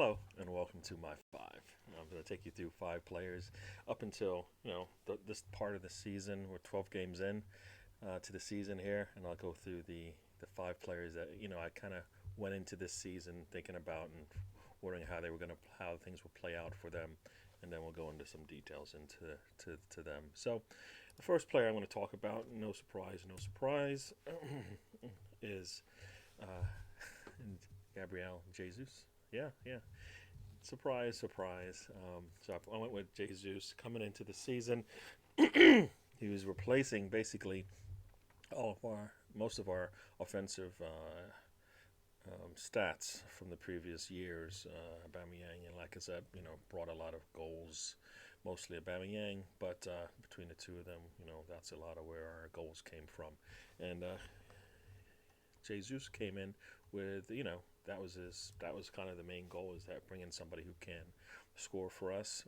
Hello and welcome to my five. I'm going to take you through five players up until this part of the season. We're 12 games in to the season here, and I'll go through the five players that I kind of went into this season thinking about and wondering how things will play out for them, and then we'll go into some details into to them. So the first player I'm going to talk about, no surprise, is uh, Gabriel Jesus. Yeah. Surprise, surprise. So I went with Jesus coming into the season. He was replacing basically most of our offensive stats from the previous years. Aubameyang and Lacazette, brought a lot of goals, mostly Aubameyang, but between the two of them, that's a lot of where our goals came from. And Jesus came in with, that was kind of the main goal, is that bringing somebody who can score for us.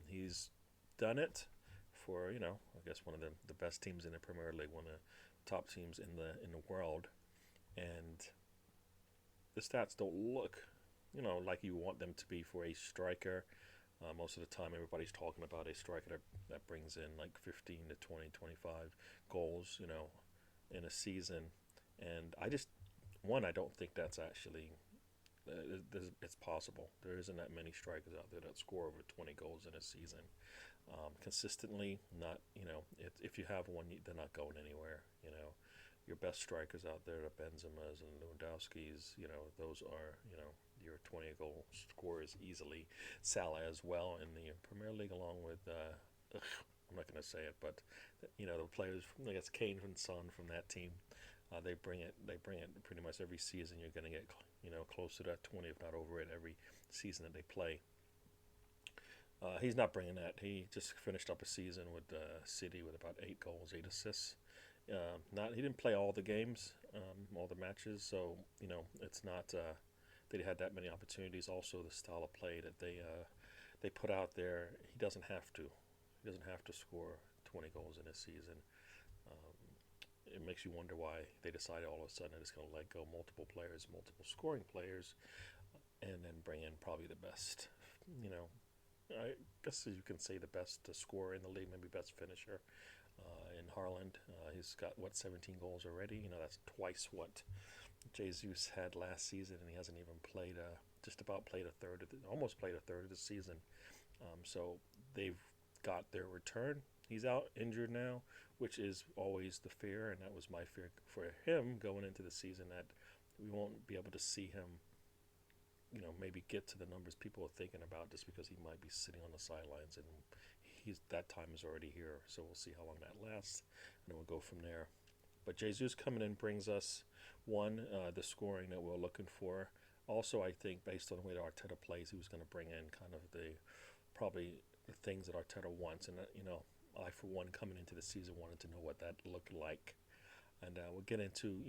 He's done it for, I guess one of the best teams in the Premier League, one of the top teams in the world, and the stats don't look, like you want them to be for a striker. Most of the time, everybody's talking about a striker that brings in like 15 to 20, 25 goals, in a season. And I don't think that's actually, it's possible. There isn't that many strikers out there that score over 20 goals in a season. Consistently, not, if you have one, they're not going anywhere. Your best strikers out there, the Benzemas and Lewandowski's, those are, your 20 goal scorers easily. Salah as well in the Premier League, along with, I'm not going to say it, but, the players, I guess Kane and Son from that team. They bring it. They bring it pretty much every season. You're going to get close to that 20, if not over it, every season that they play. He's not bringing that. He just finished up a season with City with about 8 goals, 8 assists. He didn't play all the games, all the matches. So it's not that he had that many opportunities. Also, the style of play that they put out there, he doesn't have to. He doesn't have to score 20 goals in a season. It makes you wonder why they decided all of a sudden it's going to let go multiple players, multiple scoring players, and then bring in probably the best, I guess you can say the best scorer in the league, maybe best finisher in Haaland. He's got, 17 goals already? That's twice what Jesus had last season, and he hasn't even played, almost played a third of the season. So they've got their return. He's out injured now, which is always the fear, and that was my fear for him going into the season, that we won't be able to see him, maybe get to the numbers people are thinking about, just because he might be sitting on the sidelines, and that time is already here. So we'll see how long that lasts, and then we'll go from there. But Jesus coming in brings us the scoring that we're looking for. Also, I think based on the way that Arteta plays, he was going to bring in kind of probably the things that Arteta wants, and I, for one, coming into the season, wanted to know what that looked like. And we'll get into,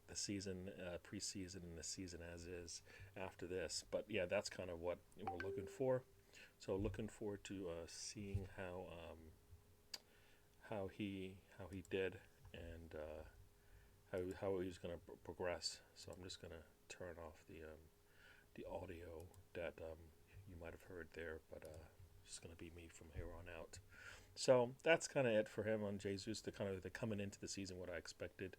the season, preseason, and the season as is after this. But, yeah, that's kind of what we're looking for. So looking forward to seeing how he did, and how he's going to progress. So I'm just going to turn off the audio that you might have heard there, but it's going to be me from here on out. So that's kind of it for him on Jesus. The coming into the season, what I expected.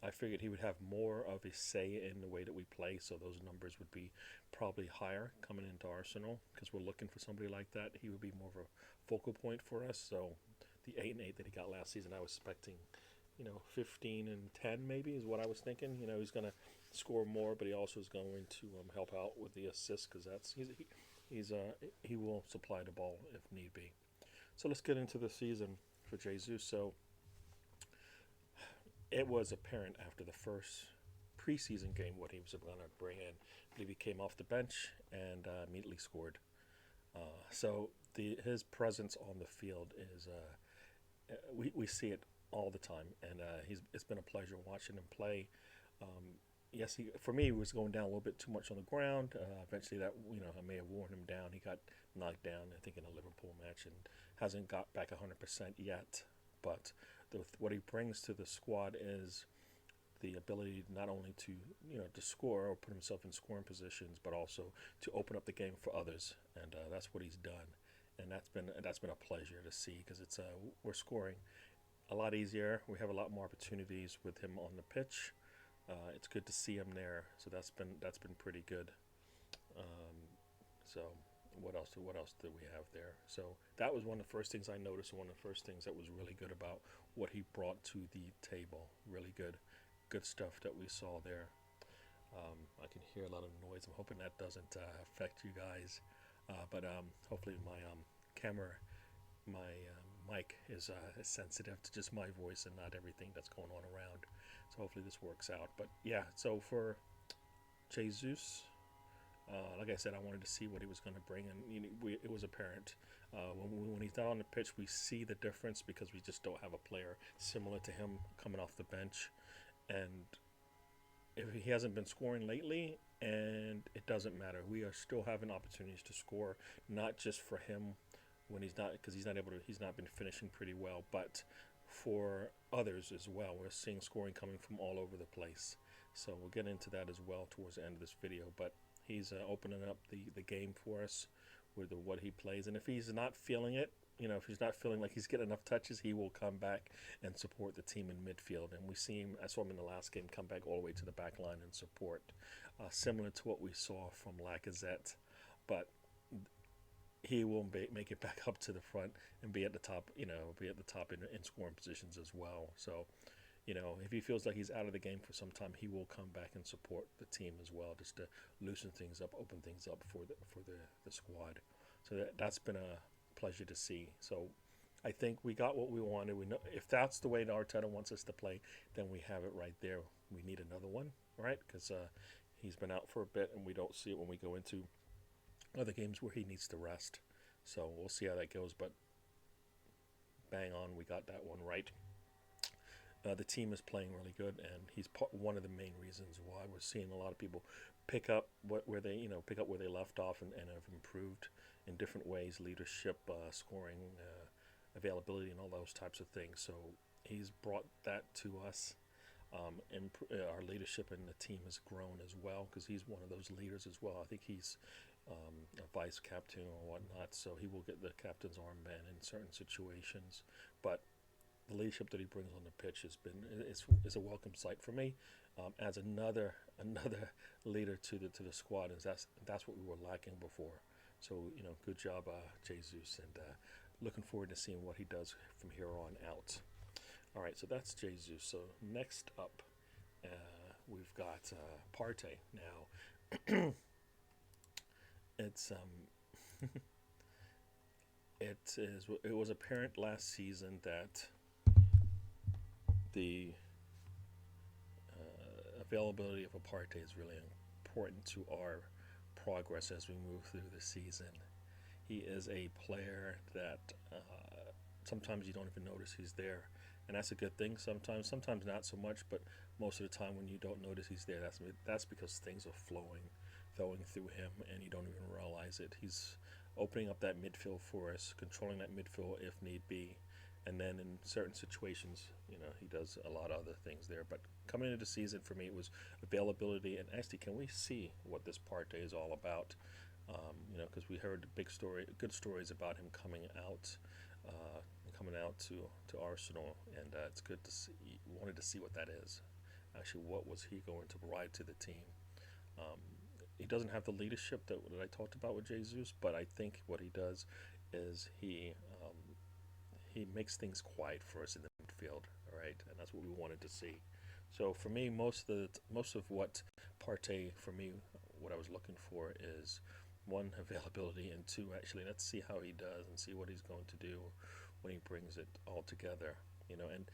I figured he would have more of a say in the way that we play, so those numbers would be probably higher coming into Arsenal, because we're looking for somebody like that. He would be more of a focal point for us. So the 8-8 that he got last season, I was expecting, 15 and 10 maybe is what I was thinking. He's going to score more, but he also is going to help out with the assists, because he will supply the ball if need be. So let's get into the season for Jesus. So it was apparent after the first preseason game what he was going to bring in. I believe he came off the bench and immediately scored. So his presence on the field is we see it all the time, and it's been a pleasure watching him play. Yes, for me, he was going down a little bit too much on the ground. Eventually, that I may have worn him down. He got knocked down, I think, in a Liverpool match, and hasn't got back 100% yet. But what he brings to the squad is the ability not only to to score or put himself in scoring positions, but also to open up the game for others, and that's what he's done, and that's been a pleasure to see because it's we're scoring a lot easier. We have a lot more opportunities with him on the pitch. It's good to see him there, so that's been pretty good. Um, so what else do we have there? So that was one of the first things I noticed, and one of the first things that was really good about what he brought to the table. Really good stuff that we saw there. I can hear a lot of noise. I'm hoping that doesn't affect you guys, but hopefully my camera, my mic is sensitive to just my voice and not everything that's going on around. So hopefully this works out. But yeah, so for Jesus, like I said, I wanted to see what he was going to bring, and it was apparent when he's not on the pitch. We see the difference because we just don't have a player similar to him coming off the bench, and if he hasn't been scoring lately, and it doesn't matter. We are still having opportunities to score, not just for him when he's not, because he's not been finishing pretty well, but for others as well. We're seeing scoring coming from all over the place. So we'll get into that as well towards the end of this video. But he's opening up the game for us with what he plays. And if he's not feeling it, if he's not feeling like he's getting enough touches, he will come back and support the team in midfield. And I saw him in the last game come back all the way to the back line and support, similar to what we saw from Lacazette. But he will make it back up to the front and be at the top, in scoring positions as well. So, if he feels like he's out of the game for some time, he will come back and support the team as well, just to loosen things up, open things up for the squad. So that's been a pleasure to see. So I think we got what we wanted. We know if that's the way that Arteta wants us to play, then we have it right there. We need another one, right? Because he's been out for a bit, and we don't see it when we go into other games where he needs to rest. So we'll see how that goes, but bang on, we got that one right. The team is playing really good, and he's one of the main reasons why we're seeing a lot of people pick up where they left off and have improved in different ways: leadership, scoring, availability, and all those types of things. So he's brought that to us. And our leadership in the team has grown as well because he's one of those leaders as well. I think he's a vice captain or whatnot, so he will get the captain's armband in certain situations. But the leadership that he brings on the pitch is a welcome sight for me. As another leader to the squad, and that's what we were lacking before. So good job, Jesus, and looking forward to seeing what he does from here on out. All right, so that's Jesus. So next up, we've got Partey. Now, it was apparent last season that the availability of a Partey is really important to our progress as we move through the season. He is a player that sometimes you don't even notice he's there, and that's a good thing. Sometimes not so much, but most of the time when you don't notice he's there, that's because things are flowing through him, and you don't even realize it. He's opening up that midfield for us, controlling that midfield if need be, and then in certain situations, he does a lot of other things there. But coming into the season, for me, it was availability, and actually, can we see what this Partey is all about? Because we heard good stories about him coming out to Arsenal, and it's good to see. Wanted to see what that is. Actually, what was he going to provide to the team? He doesn't have the leadership that I talked about with Jesus, but I think what he does is he makes things quiet for us in the midfield, all right, and that's what we wanted to see. So for me, most of what Partey, for me, what I was looking for is one, availability, and two, actually, let's see how he does and see what he's going to do when he brings it all together. And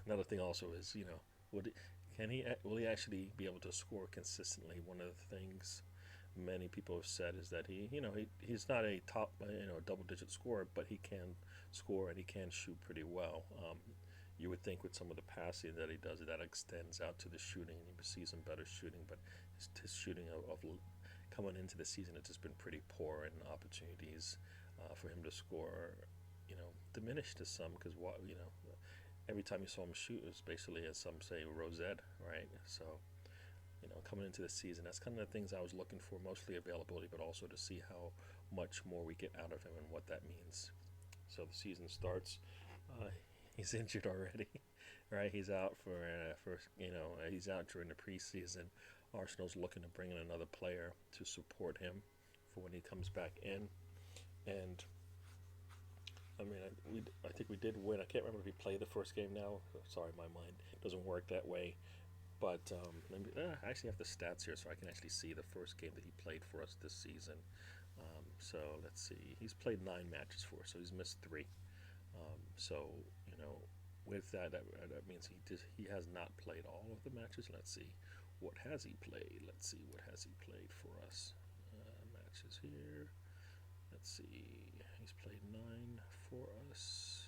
another thing also is, will he actually be able to score consistently? One of the things many people have said is that he's not a top, double-digit scorer, but he can score and he can shoot pretty well. You would think with some of the passing that he does, that extends out to the shooting, and you see some better shooting, but his shooting of coming into the season has just been pretty poor, and opportunities for him to score, diminished to some, because every time you saw him shoot, it was basically, as some say, rosette, right? So, coming into the season, that's kind of the things I was looking for, mostly availability, but also to see how much more we get out of him and what that means. So the season starts. Uh, he's injured already, right? He's out he's out during the preseason. Arsenal's looking to bring in another player to support him for when he comes back in. And I mean, I think we did win. I can't remember if he played the first game now. Sorry, my mind doesn't work that way. But I actually have the stats here so I can actually see the first game that he played for us this season. So let's see. He's played 9 matches for us, so he's missed 3. So, with that means he has not played all of the matches. Let's see. What has he played? Let's see. What has he played for us? Matches here. Let's see. He's played 9 for us.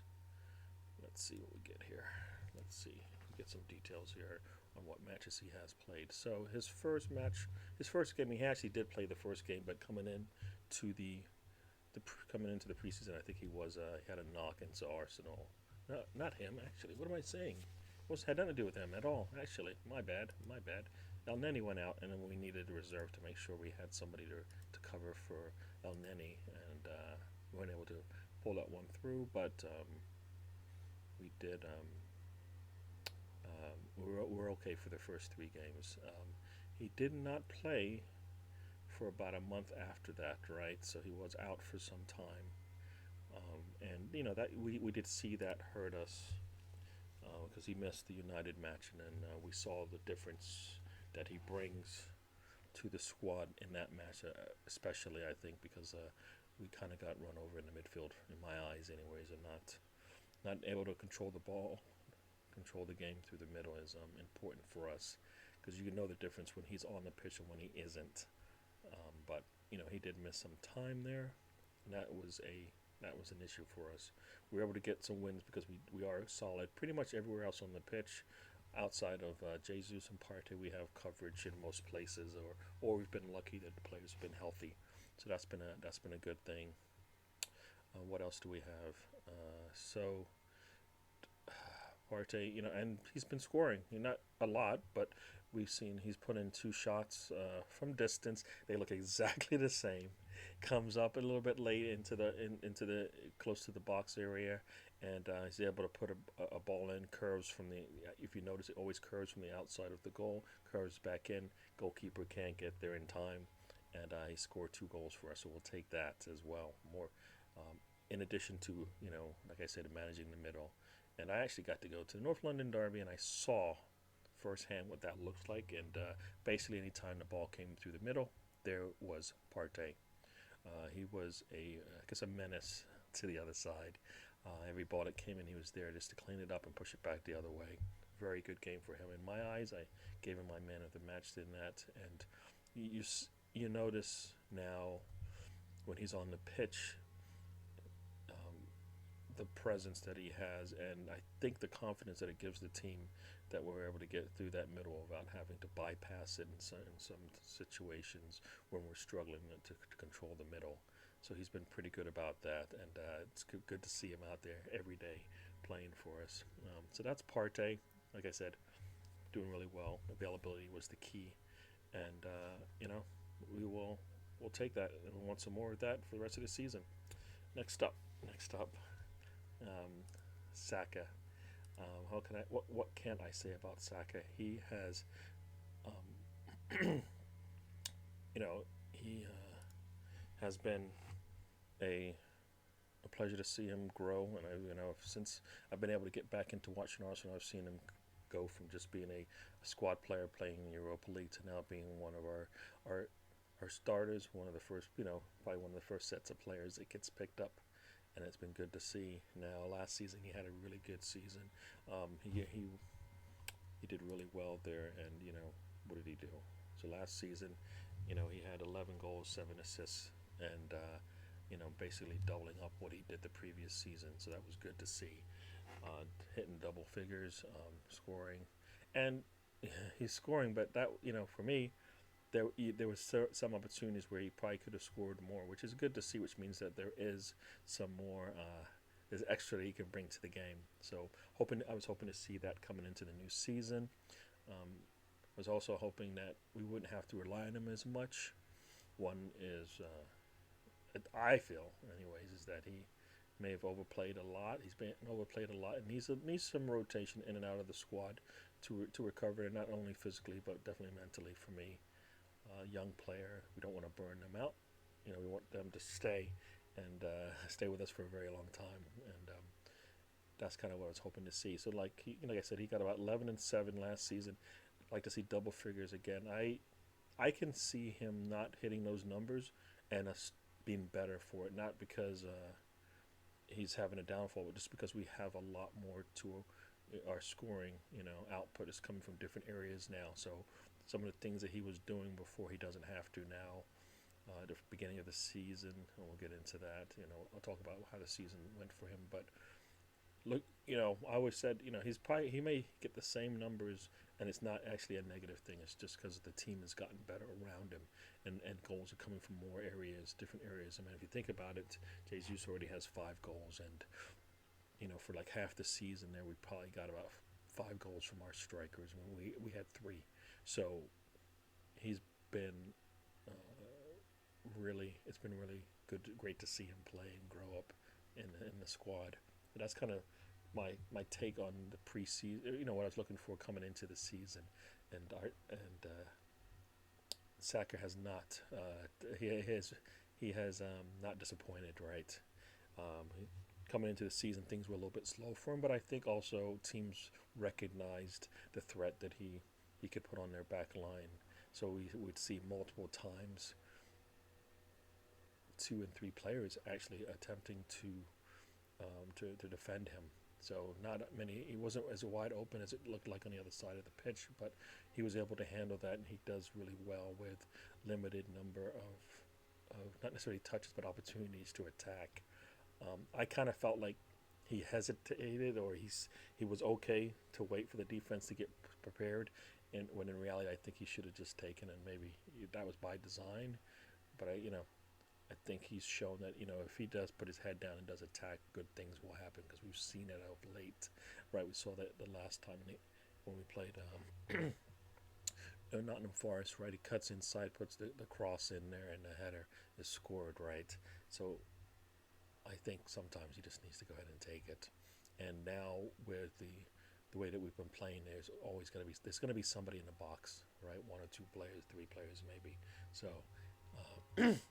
Let's see what we get here. Let's see. We get some details here on what matches he has played. So his first game, he actually did play the first game, but coming into the preseason, I think he had a knock into Arsenal. No, not him actually. What am I saying? Had nothing to do with him at all. Actually, my bad. El Neni went out, and then we needed a reserve to make sure we had somebody to cover for El Neni, and we weren't able to pull that one through, but we did. We're okay for the first 3 games. He did not play for about a month after that, right? So he was out for some time, and that we did see that hurt us because he missed the United match, and then we saw the difference that he brings to the squad in that match, especially I think because we kind of got run over in the midfield, in my eyes, anyways, and not able to control the ball. Control the game through the middle is important for us because you can know the difference when he's on the pitch and when he isn't. But he did miss some time there, and that was an issue for us. We were able to get some wins because we are solid pretty much everywhere else on the pitch. Outside of Jesus and Partey, we have coverage in most places, or we've been lucky that the players have been healthy. So that's been a good thing. What else do we have? So Partey, and he's been scoring. Not a lot, but we've seen he's put in 2 shots from distance. They look exactly the same. Comes up a little bit late into the close to the box area, and he's able to put a ball in. Curves from if you notice, it always curves from the outside of the goal. Curves back in. Goalkeeper can't get there in time, and he scored 2 goals for us. So we'll take that as well. More, in addition to like I said, managing the middle. And I actually got to go to the North London Derby, and I saw firsthand what that looks like. And basically, any time the ball came through the middle, there was Partey. He was a menace to the other side. Every ball that came in, he was there just to clean it up and push it back the other way. Very good game for him. In my eyes, I gave him my man of the match in that. And you notice now when he's on the pitch, the presence that he has, and I think the confidence that it gives the team that we're able to get through that middle without having to bypass it in some situations when we're struggling to control the middle. So he's been pretty good about that, and it's good to see him out there every day playing for us. So that's Partey. Like I said, doing really well. Availability was the key, and we'll take that, and we want some more of that for the rest of the season. Next up. Saka. What can't I say about Saka? He has, he has been a pleasure to see him grow, and since I've been able to get back into watching Arsenal, I've seen him go from just being a squad player playing in the Europa League to now being one of our starters, one of the first, probably one of the first sets of players that gets picked up. And it's been good to see. Now, last season he had a really good season. He did really well there, and what did he do? So last season, he had 11 goals, 7 assists, and basically doubling up what he did the previous season. So that was good to see. Hitting double figures, scoring, and he's scoring. But that for me, there was some opportunities where he probably could have scored more, which is good to see, which means that there is some more there's extra that he can bring to the game. So I was hoping to see that coming into the new season. I was also hoping that we wouldn't have to rely on him as much. One is, I feel, anyways, is that he may have overplayed a lot. He's been overplayed a lot and needs some rotation in and out of the squad to recover, not only physically but definitely mentally. For me, young player, we don't want to burn them out. We want them to stay and stay with us for a very long time, and that's kind of what I was hoping to see. So, like I said, he got about 11-7 last season. I'd like to see double figures again. I can see him not hitting those numbers and us being better for it, not because he's having a downfall, but just because we have a lot more to our scoring. Output is coming from different areas now. So some of the things that he was doing before, he doesn't have to now. At the beginning of the season, and we'll get into that. I'll talk about how the season went for him, but look, I always said, he may get the same numbers, and it's not actually a negative thing. It's just because the team has gotten better around him, and goals are coming from more areas, different areas. I mean, if you think about it, Jesus already has 5 goals, and for like half the season there, we probably got about 5 goals from our strikers when we had 3. So he's been it's been really good, great to see him play and grow up in the squad. But that's kind of my take on the preseason. What I was looking for coming into the season, and Saka has not. He has not disappointed. Right. Coming into the season, things were a little bit slow for him, but I think also teams recognized the threat that he could put on their back line. So we would see multiple times 2 and 3 players actually attempting to defend him. So not many. He wasn't as wide open as it looked like on the other side of the pitch, but he was able to handle that, and he does really well with limited number of not necessarily touches, but opportunities to attack. I kind of felt like he hesitated, or he was okay to wait for the defense to get prepared, and when in reality, I think he should have just taken, and maybe that was by design. But I think he's shown that if he does put his head down and does attack, good things will happen, because we've seen it of late, right? We saw that the last time when we played Nottingham Forest, right? He cuts inside, puts the cross in there, and the header is scored, right? So I think sometimes he just needs to go ahead and take it. And now with the way that we've been playing, there's going to be somebody in the box, right? 1 or 2 players, 3 players maybe. So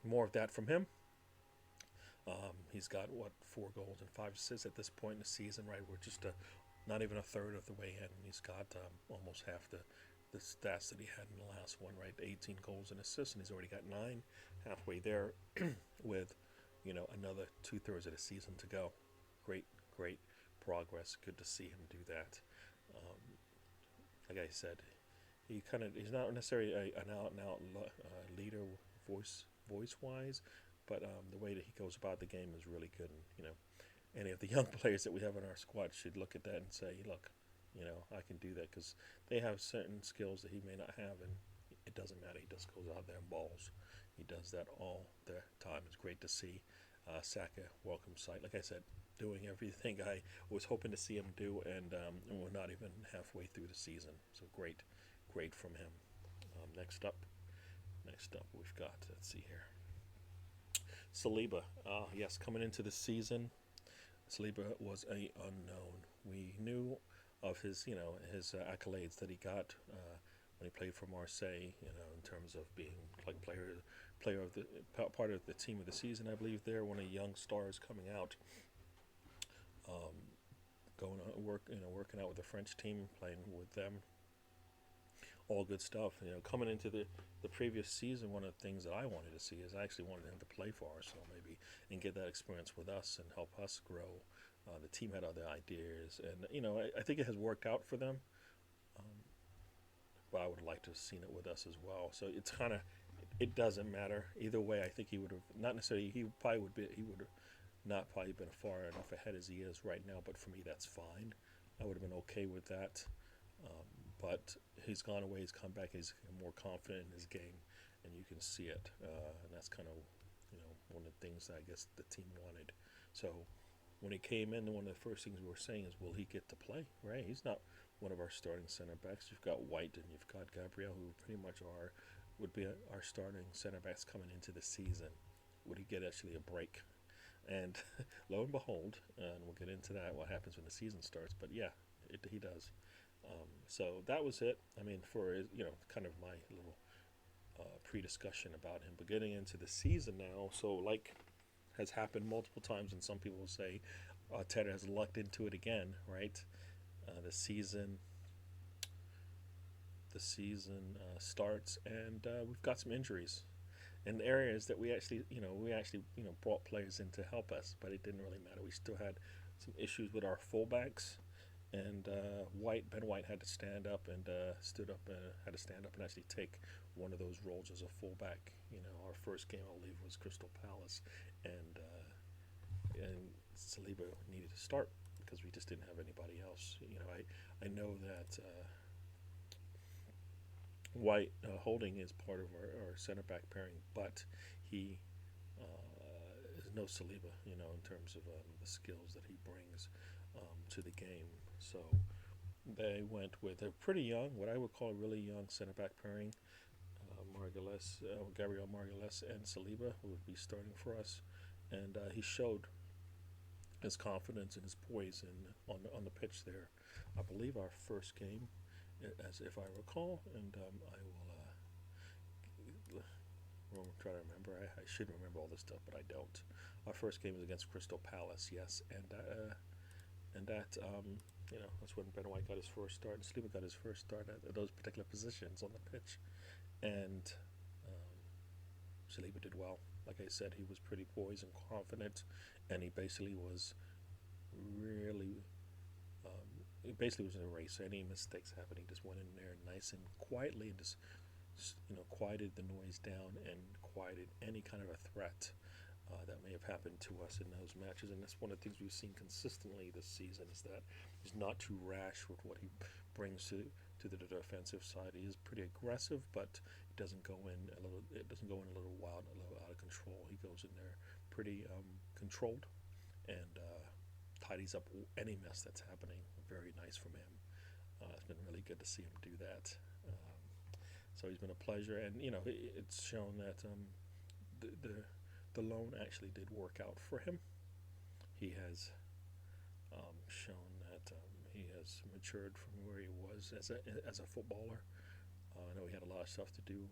more of that from him. He's got 4 goals and 5 assists at this point in the season, right? We're just not even a third of the way in. He's got almost half the stats that he had in the last one, right? 18 goals and assists, and he's already got 9, halfway there, with another 2/3 of the season to go. Great progress. Good to see him do that. Like I said, he's not necessarily an out and out leader voice wise, but the way that he goes about the game is really good. And any of the young players that we have in our squad should look at that and say, look, I can do that, because they have certain skills that he may not have, and it doesn't matter. He just goes out there and balls. He does that all the time. It's great to see. Saka, welcome sight. Like I said, doing everything I was hoping to see him do, and we're not even halfway through the season. So great from him. Next up, we've got, let's see here, Saliba. Yes, coming into the season, Saliba was a unknown. We knew of his accolades that he got when he played for Marseille. In terms of being like player of the part of the team of the season, I believe. They're one of the young stars coming out, going on working out with the French team, playing with them. All good stuff. Coming into the previous season, one of the things that I wanted to see is I actually wanted him to play for Arsenal, maybe, and get that experience with us and help us grow. The team had other ideas, and I think it has worked out for them. But I would have liked to have seen it with us as well. So it's kind of, it doesn't matter either way. I think he would have not necessarily. He would have not probably been far enough ahead as he is right now. But for me, that's fine. I would have been okay with that. But he's gone away. He's come back. He's more confident in his game, and you can see it. And that's kind of one of the things that I guess the team wanted. So when he came in, one of the first things we were saying is, will he get to play? Right? He's not one of our starting center backs. You've got White and you've got Gabriel, who pretty much would be our starting center backs coming into the season. Would he get actually a break? And lo and behold, and we'll get into that, what happens when the season starts. But yeah, he does. So that was it. I mean, for kind of my little pre-discussion about him. But getting into the season now, so like has happened multiple times, and some people will say Tedder has lucked into it again, right? The season starts, and we've got some injuries in areas that we actually brought players in to help us, but it didn't really matter. We still had some issues with our fullbacks, and Ben White had to stand up and had to stand up and actually take one of those roles as a fullback. Our first game, I believe, was Crystal Palace, and Saliba needed to start because we just didn't have anybody else. I know that White Holding is part of our center back pairing, but he is no Saliba, in terms of the skills that he brings to the game. So they went with a pretty young, what I would call a really young center back pairing. Gabriel Margules and Saliba would be starting for us, and he showed his confidence and his poise on the pitch there. I believe our first game, as if I recall, and will try to remember. I should remember all this stuff, but I don't. Our first game was against Crystal Palace, yes, and that's when Ben White got his first start, and Saliba got his first start at those particular positions on the pitch, and Saliba did well. Like I said, he was pretty poised and confident, and he basically was really. It basically was a race. Any mistakes happening, just went in there nice and quietly and just quieted the noise down and quieted any kind of a threat that may have happened to us in those matches. And that's one of the things we've seen consistently this season, is that he's not too rash with what he brings to the defensive side. He is pretty aggressive, but it doesn't go in a little. It doesn't go in a little wild, a little out of control. He goes in there pretty controlled and tidies up any mess that's happening. Very nice from him. It's been really good to see him do that. So he's been a pleasure, and it's shown that the loan actually did work out for him. He has shown that he has matured from where he was as a footballer. I know he had a lot of stuff to do,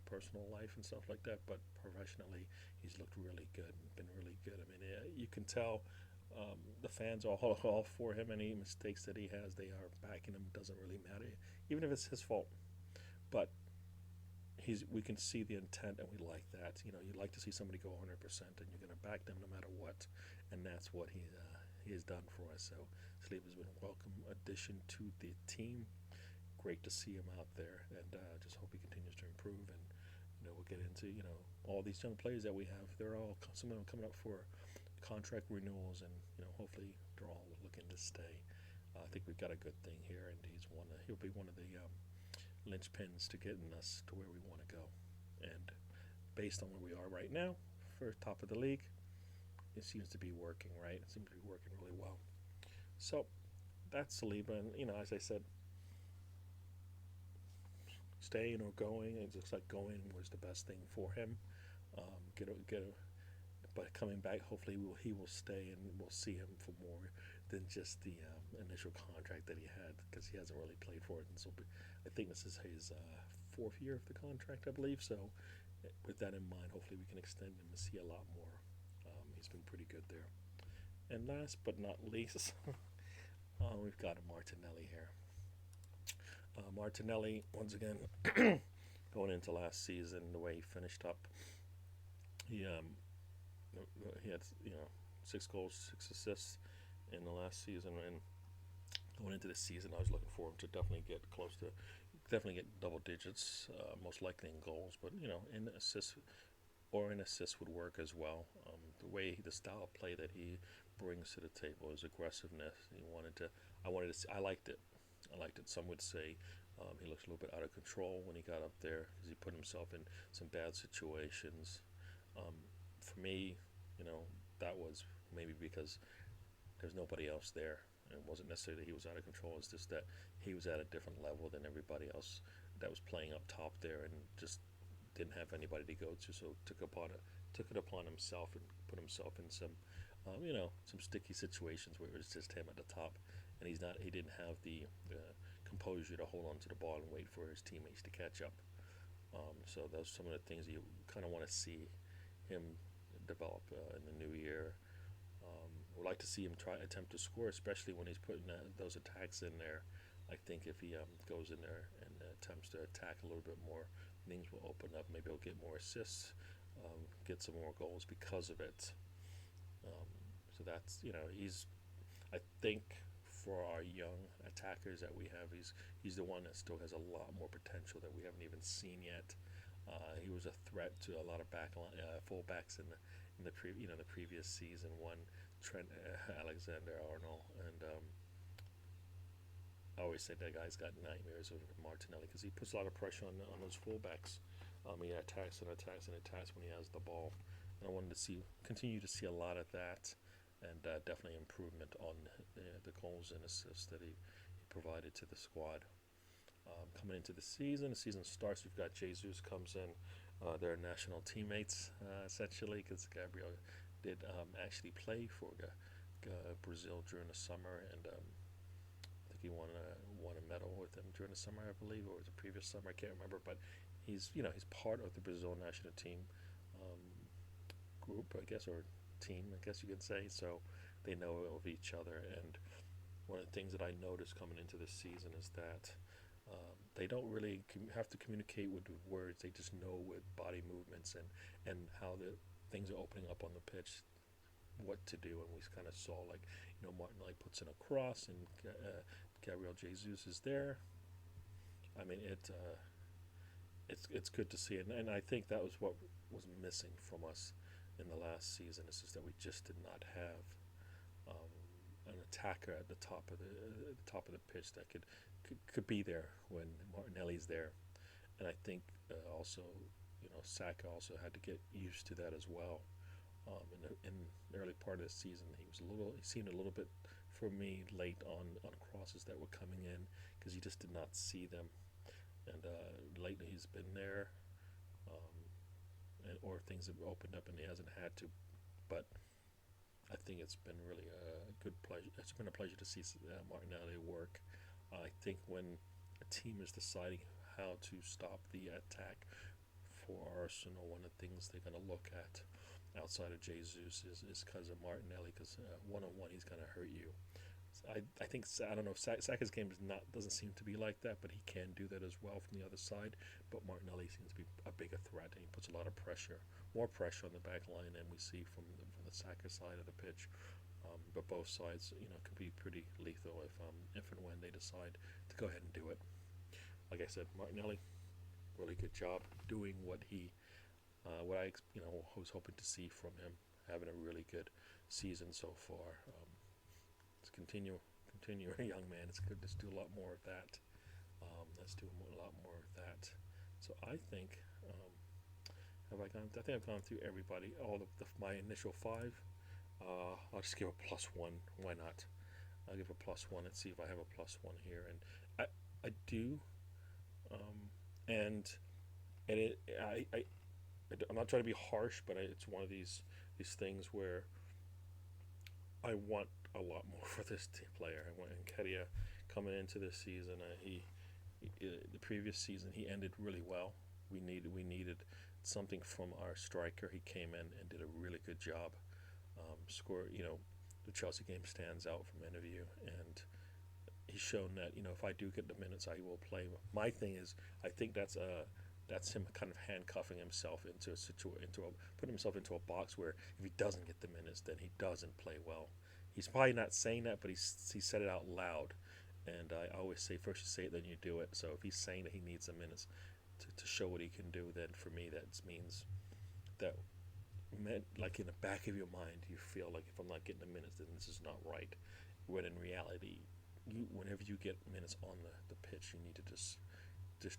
personal life and stuff like that, but professionally, he's looked really good, been really good. I mean, you can tell the fans are all for him. Any mistakes that he has, they are backing him. Doesn't really matter, even if it's his fault. But we can see the intent, and we like that. You like to see somebody go 100%, and you're going to back them no matter what, and that's what he has done for us. So Saliba's been a welcome addition to the team. Great to see him out there, and just hope he continues to improve. And we'll get into all these young players that we have. Some of them coming up for contract renewals, and hopefully they're all looking to stay. I think we've got a good thing here, and he'll be one of the linchpins to getting us to where we want to go. And based on where we are right now, for top of the league, it seems to be working right. It seems to be working really well. So that's Saliba, and as I said, staying or going, it looks like going was the best thing for him. But coming back, hopefully he will stay, and we'll see him for more than just the initial contract that he had, because he hasn't really played for it. And so I think this is his fourth year of the contract, I believe. So with that in mind, hopefully we can extend him and see a lot more. He's been pretty good there. And last but not least, we've got a Martinelli here. Martinelli, once again, going into last season, the way he finished up, he had 6 goals, 6 assists in the last season, and going into this season, I was looking for him to definitely get double digits, most likely in goals, but in assists would work as well. The style of play that he brings to the table, his aggressiveness. I liked it. Some would say he looks a little bit out of control when he got up there, because he put himself in some bad situations. For me, that was maybe because There's nobody else there. And it wasn't necessarily that he was out of control. It's just that he was at a different level than everybody else that was playing up top there, and just didn't have anybody to go to. So took it upon himself and put himself in some, some sticky situations where it was just him at the top, and he didn't have the composure to hold on to the ball and wait for his teammates to catch up. So those are some of the things you kind of want to see him develop in the new year. Would like to see him attempt to score, especially when he's putting those attacks in there. I think if he goes in there and attempts to attack a little bit more, things will open up. Maybe he'll get more assists, get some more goals because of it. So that's he's. I think for our young attackers that we have, he's the one that still has a lot more potential that we haven't even seen yet. He was a threat to a lot of fullbacks the previous season. One Trent Alexander-Arnold, and I always say that guy's got nightmares over Martinelli because he puts a lot of pressure on those fullbacks. He attacks and attacks and attacks when he has the ball, and I wanted to continue to see a lot of that, and definitely improvement on the goals and assists that he provided to the squad. Coming into the season starts. We've got Jesus comes in. They're national teammates essentially, because Gabriel did actually play for Brazil during the summer, and I think he won a medal with them during the summer, I believe, or was it the previous summer? I can't remember, but he's part of the Brazil national team group, I guess, or team, I guess you could say. So they know of each other, and one of the things that I noticed coming into this season is that they don't really have to communicate with words. They just know with body movements and how the things are opening up on the pitch, what to do. And we kind of saw, like, Martinelli puts in a cross, and Gabriel Jesus is there. I mean, it's good to see, and I think that was what was missing from us in the last season. It's just that we just did not have an attacker at the top of the pitch that could be there when Martinelli's there. And I think also, Saka also had to get used to that as well. In the early part of the season, he seemed a little bit, for me, late on crosses that were coming in, because he just did not see them. And lately he's been there, or things have opened up and he hasn't had to. But I think it's been really a good pleasure. It's been a pleasure to see Martinelli work. I think when a team is deciding how to stop the attack for Arsenal, one of the things they're going to look at outside of Jesus is because of Martinelli, because one-on-one he's going to hurt you. I think, I don't know, Saka's game doesn't seem to be like that, but he can do that as well from the other side. But Martinelli seems to be a bigger threat, and he puts a lot of pressure, more pressure on the back line than we see from the Saka side of the pitch. But both sides, can be pretty lethal if and when they decide to go ahead and do it. Like I said, Martinelli, really good job doing what I was hoping to see from him, having a really good season so far. Let's continue, young man. It's good. Let's do a lot more of that. A lot more of that. So I think, I think I've gone through everybody, all of my initial 5. I'll just give a +1. Why not? I'll give a +1 and see if I have a +1 here. And I do, and I'm not trying to be harsh, but it's one of these things where I want a lot more for this player. I want Nketiah coming into this season. The previous season he ended really well. We needed something from our striker. He came in and did a really good job. The Chelsea game stands out from my view, and he's shown that if I do get the minutes, I will play. My thing is, I think that's him kind of handcuffing himself putting himself into a box where if he doesn't get the minutes, then he doesn't play well. He's probably not saying that, but he said it out loud. And I always say, first you say it, then you do it. So if he's saying that he needs the minutes to show what he can do, then for me that means that, like, in the back of your mind, you feel like if I'm not getting the minutes, then this is not right. When in reality, whenever you get minutes on the pitch, you need to just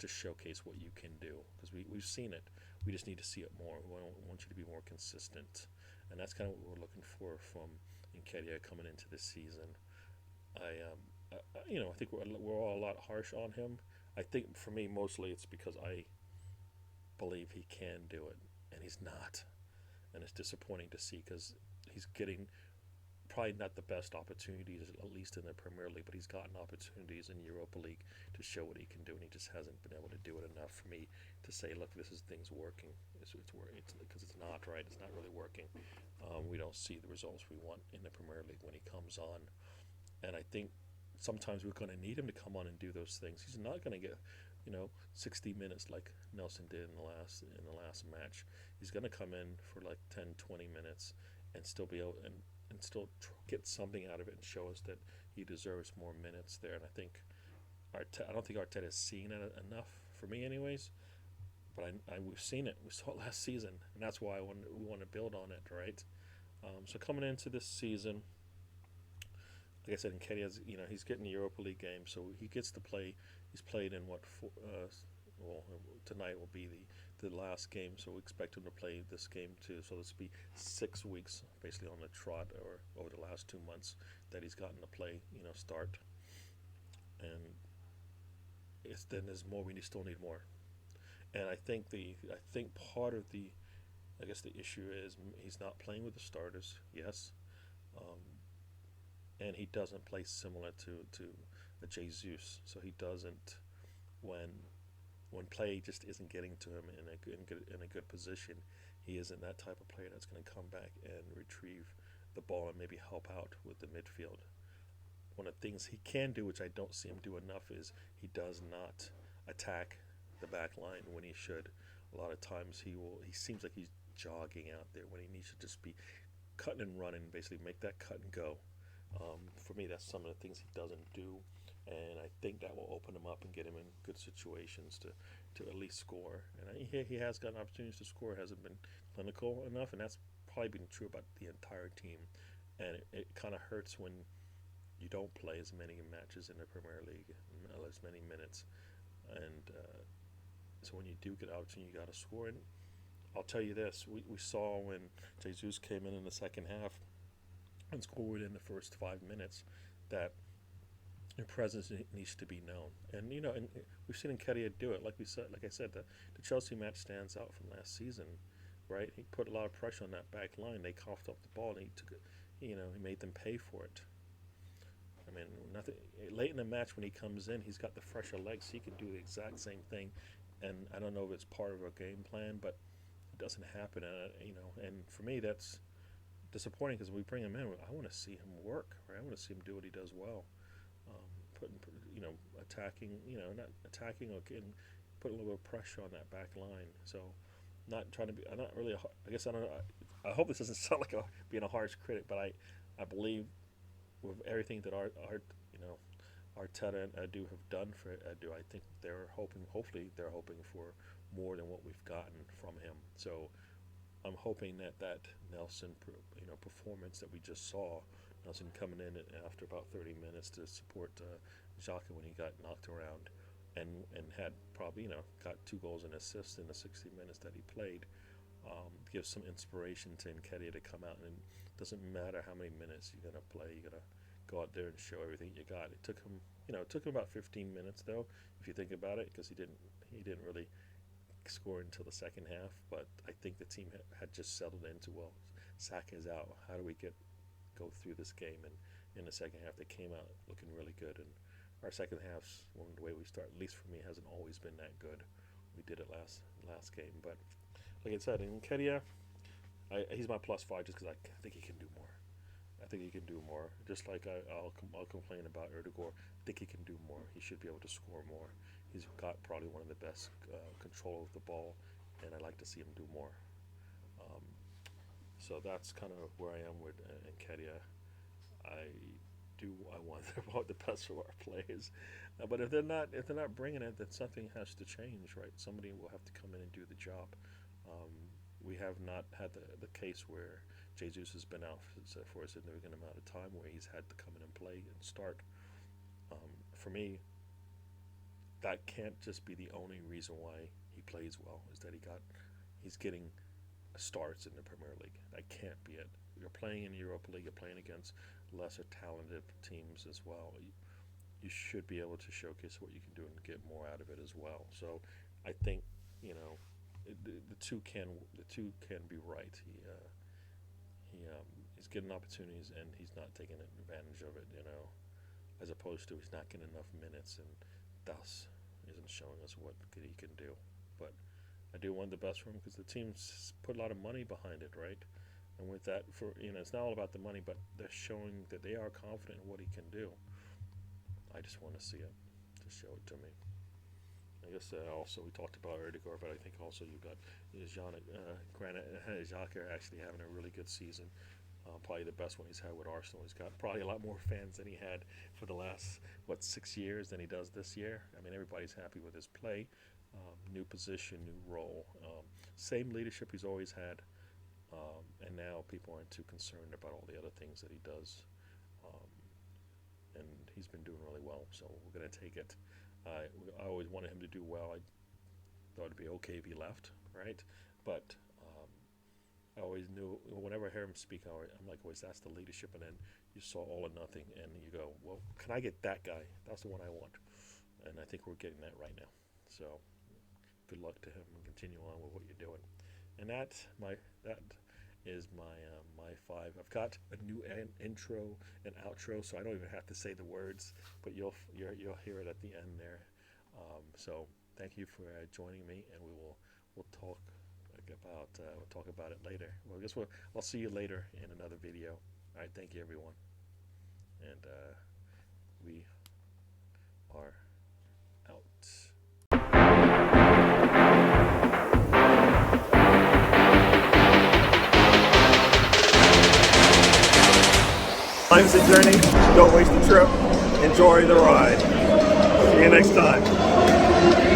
to showcase what you can do, because we've seen it. We just need to see it more. We want you to be more consistent, and that's kind of what we're looking for from Nketiah coming into this season. I think we're all a lot harsh on him. I think for me, mostly it's because I believe he can do it, and he's not, and it's disappointing to see because he's getting probably not the best opportunities, at least in the Premier League, but he's gotten opportunities in Europa League to show what he can do, and he just hasn't been able to do it enough for me to say, look, this is things working. It's working because it's not right. It's not really working. We don't see the results we want in the Premier League when he comes on, and I think sometimes we're going to need him to come on and do those things. He's not going to get 60 minutes like Nelson did in the last match. He's going to come in for like 10, 20 minutes and still be able and still get something out of it and show us that he deserves more minutes there. And I think I don't think Arteta has seen it enough for me, anyways. But we've seen it. We saw it last season, and that's why we want to build on it, right? So coming into this season, like I said, Nketiah's, he's getting the Europa League game, so he gets to play. He's played in well, tonight will be the last game, so we expect him to play this game too. So this will be 6 weeks basically on the trot, or over the last 2 months that he's gotten to play, start. And then there's more. We still need more. And I think part of I guess the issue is he's not playing with the starters. Yes. Um, and he doesn't play similar to a Jesus. So he doesn't when play just isn't getting to him in a good position. He isn't that type of player that's going to come back and retrieve the ball and maybe help out with the midfield. One of the things he can do, which I don't see him do enough, is he does not attack the back line when he should. A lot of times he seems like he's jogging out there when he needs to just be cutting and running, basically make that cut and go. For me, that's some of the things he doesn't do, and I think that will open him up and get him in good situations to at least score. And he has gotten opportunities to score, hasn't been clinical enough, and that's probably been true about the entire team. And it kind of hurts when you don't play as many matches in the Premier League, as many minutes, and so when you do get opportunity, you got to score. And I'll tell you this: we saw when Jesus came in the second half and scored in the first 5 minutes that your presence needs to be known. And and we've seen Nketiah do it. Like I said, the Chelsea match stands out from last season, right? He put a lot of pressure on that back line. They coughed up the ball, and he took it. He made them pay for it. I mean, nothing late in the match when he comes in, he's got the fresher legs. He can do the exact same thing, and I don't know if it's part of a game plan, but it doesn't happen. And for me, that's disappointing because we bring him in. I want to see him work. Right? I want to see him do what he does well. Attacking. Not attacking or getting put a little bit of pressure on that back line. So, not trying to be. I'm not really. I guess I don't know. I hope this doesn't sound like being a harsh critic, but I believe with everything that Arteta and Edu have done for Edu, I think hopefully they're hoping for more than what we've gotten from him. So I'm hoping that Nelson, performance that we just saw, Nelson coming in after about 30 minutes to support Xhaka when he got knocked around, and had probably got 2 goals and assists in the 60 minutes that he played. Gives some inspiration to Nketiah to come out, and it doesn't matter how many minutes you're gonna play, you gotta go out there and show everything you got. It took him about 15 minutes though, if you think about it, because he didn't really score until the second half. But I think the team had just settled into, well, Saka is out. How do we go through this game? And in the second half, they came out looking really good. And our second half's, the way we start, at least for me, hasn't always been that good. We did it last game, but like I said, in Nketiah, he's my +5 just because I think he can do more. I think he can do more. Just like I'll complain about Erdogan. I think he can do more. He should be able to score more. He's got probably one of the best control of the ball, and I'd like to see him do more. Um, so that's kind of where I am with Nketiah. I want the best for our players, but if they're not bringing it, then something has to change, right? Somebody will have to come in and do the job. Um, we have not had the case where Jesus has been out for a significant amount of time, where he's had to come in and play and start. For me, that can't just be the only reason why he plays well. Is that he's getting starts in the Premier League. That can't be it. You're playing in the Europa League. You're playing against lesser talented teams as well. You should be able to showcase what you can do and get more out of it as well. So I think the two can be right. He's getting opportunities and he's not taking advantage of it. As opposed to he's not getting enough minutes and thus isn't showing us what he can do. But I do want the best for him because the team's put a lot of money behind it, right? And with that, it's not all about the money, but they're showing that they are confident in what he can do. I just want to see it. Just show it to me. I guess also we talked about Erdegaard, but I think also you got Granit Xhaka actually having a really good season. Probably the best one he's had with Arsenal. He's got probably a lot more fans than he had for the last 6 years than he does this year. I mean, everybody's happy with his play. New position, new role, same leadership he's always had, and now people aren't too concerned about all the other things that he does, and he's been doing really well, so we're going to take it. I always wanted him to do well. I thought it'd be okay if he left, right? But I always knew, whenever I hear him speak, I'm like, always, that's the leadership, and then you saw all or nothing, and you go, well, can I get that guy? That's the one I want, and I think we're getting that right now. So good luck to him and continue on with what you're doing. And that is my 5. I've got a new intro and outro, so I don't even have to say the words, but you'll hear it at the end there. So thank you for joining me, and we'll talk about it later. Well, I guess I'll see you later in another video. All right, thank you everyone, and we are out. Life's a journey, don't waste the trip, enjoy the ride. See you next time.